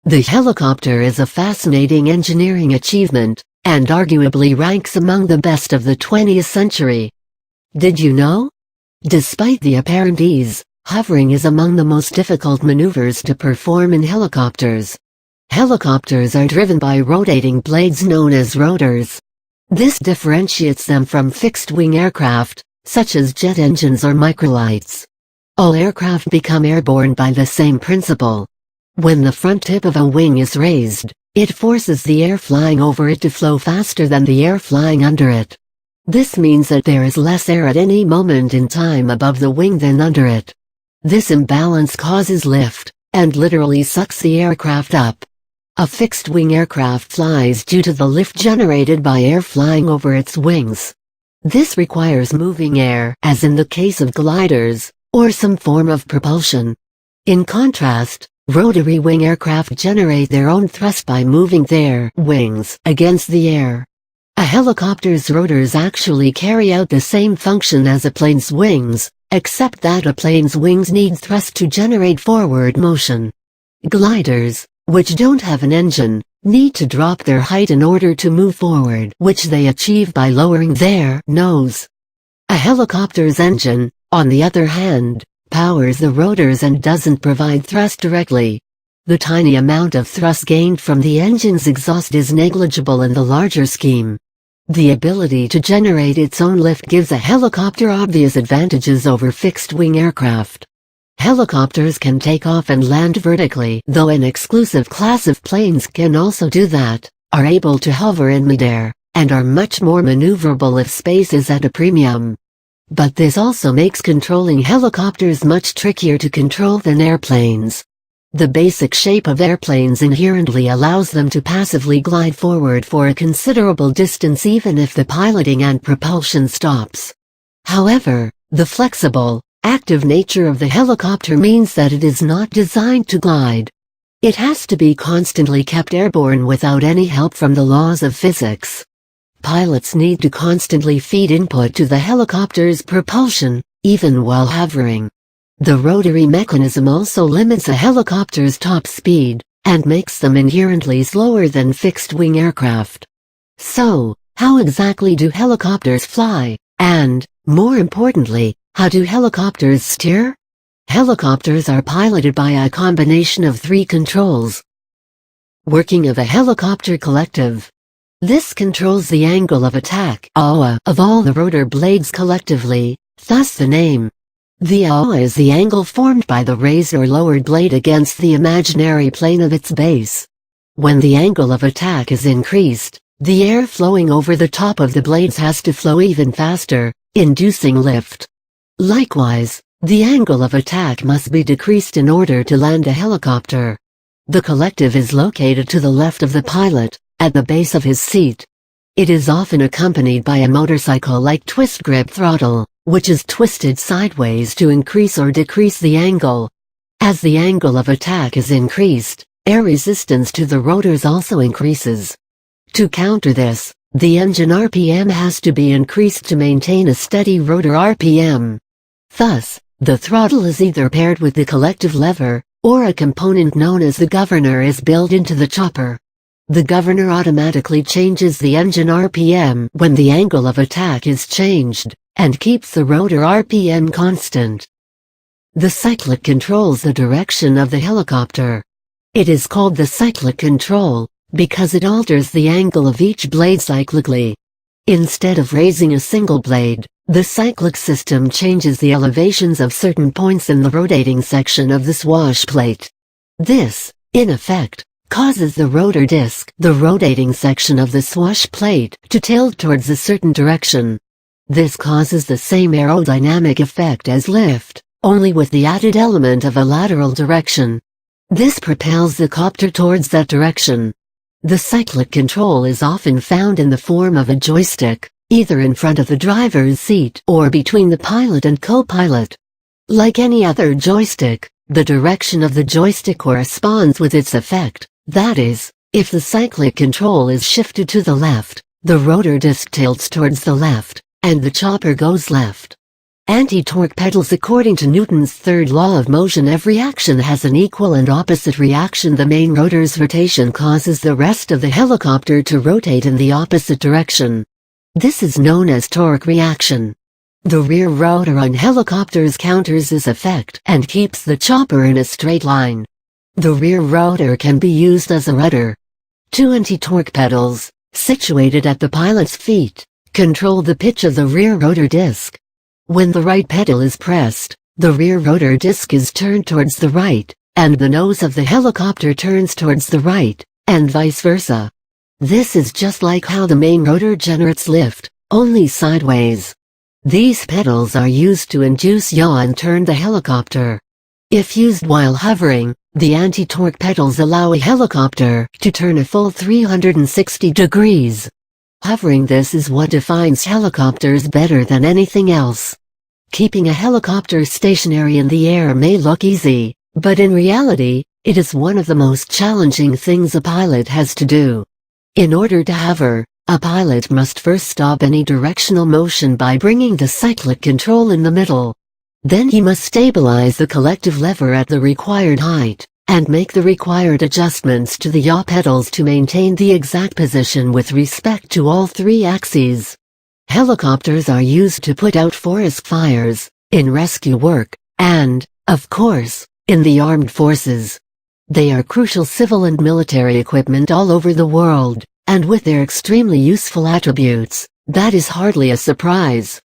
The helicopter is a fascinating engineering achievement, and arguably ranks among the best of the 20th century. Did you know? Despite the apparent ease, hovering is among the most difficult maneuvers to perform in helicopters. Helicopters are driven by rotating blades known as rotors. This differentiates them from fixed-wing aircraft, such as jet engines or microlights. All aircraft become airborne by the same principle. When the front tip of a wing is raised, it forces the air flying over it to flow faster than the air flying under it. This means that there is less air at any moment in time above the wing than under it. This imbalance causes lift, and literally sucks the aircraft up. A fixed-wing aircraft flies due to the lift generated by air flying over its wings. This requires moving air, as in the case of gliders, or some form of propulsion. In contrast, rotary wing aircraft generate their own thrust by moving their wings against the air. A helicopter's rotors actually carry out the same function as a plane's wings, except that a plane's wings need thrust to generate forward motion. Gliders, which don't have an engine, need to drop their height in order to move forward, which they achieve by lowering their nose. A helicopter's engine, on the other hand, powers the rotors and doesn't provide thrust directly. The tiny amount of thrust gained from the engine's exhaust is negligible in the larger scheme. The ability to generate its own lift gives a helicopter obvious advantages over fixed-wing aircraft. Helicopters can take off and land vertically, though an exclusive class of planes can also do that, are able to hover in midair, and are much more maneuverable if space is at a premium. But this also makes controlling helicopters much trickier to control than airplanes. The basic shape of airplanes inherently allows them to passively glide forward for a considerable distance even if the piloting and propulsion stops. However, the flexible, active nature of the helicopter means that it is not designed to glide. It has to be constantly kept airborne without any help from the laws of physics. Pilots need to constantly feed input to the helicopter's propulsion, even while hovering. The rotary mechanism also limits a helicopter's top speed, and makes them inherently slower than fixed-wing aircraft. So, how exactly do helicopters fly? And, more importantly, how do helicopters steer? Helicopters are piloted by a combination of 3 controls. Working of a helicopter collective. This controls the angle of attack of all the rotor blades collectively, thus the name. The yaw is the angle formed by the raised or lowered blade against the imaginary plane of its base. When the angle of attack is increased, the air flowing over the top of the blades has to flow even faster, inducing lift. Likewise, the angle of attack must be decreased in order to land a helicopter. The collective is located to the left of the pilot, at the base of his seat. It is often accompanied by a motorcycle-like twist grip throttle, which is twisted sideways to increase or decrease the angle. As the angle of attack is increased, air resistance to the rotors also increases. To counter this, the engine RPM has to be increased to maintain a steady rotor RPM. Thus, the throttle is either paired with the collective lever, or a component known as the governor is built into the chopper. The governor automatically changes the engine RPM when the angle of attack is changed, and keeps the rotor RPM constant. The cyclic controls the direction of the helicopter. It is called the cyclic control, because it alters the angle of each blade cyclically. Instead of raising a single blade, the cyclic system changes the elevations of certain points in the rotating section of the swash plate. This, in effect, causes the rotor disc, the rotating section of the swash plate, to tilt towards a certain direction. This causes the same aerodynamic effect as lift, only with the added element of a lateral direction. This propels the copter towards that direction. The cyclic control is often found in the form of a joystick, either in front of the driver's seat or between the pilot and co-pilot. Like any other joystick, the direction of the joystick corresponds with its effect. That is, if the cyclic control is shifted to the left, the rotor disc tilts towards the left, and the chopper goes left. Anti-torque pedals. According to Newton's third law of motion, every action has an equal and opposite reaction. The main rotor's rotation causes the rest of the helicopter to rotate in the opposite direction. This is known as torque reaction. The rear rotor on helicopters counters this effect and keeps the chopper in a straight line. The rear rotor can be used as a rudder. Two anti-torque pedals, situated at the pilot's feet, control the pitch of the rear rotor disc. When the right pedal is pressed, the rear rotor disc is turned towards the right, and the nose of the helicopter turns towards the right, and vice versa. This is just like how the main rotor generates lift, only sideways. These pedals are used to induce yaw and turn the helicopter. If used while hovering, the anti-torque pedals allow a helicopter to turn a full 360 degrees. Hovering, this is what defines helicopters better than anything else. Keeping a helicopter stationary in the air may look easy, but in reality, it is one of the most challenging things a pilot has to do. In order to hover, a pilot must first stop any directional motion by bringing the cyclic control in the middle. Then he must stabilize the collective lever at the required height, and make the required adjustments to the yaw pedals to maintain the exact position with respect to all three axes. Helicopters are used to put out forest fires, in rescue work, and, of course, in the armed forces. They are crucial civil and military equipment all over the world, and with their extremely useful attributes, that is hardly a surprise.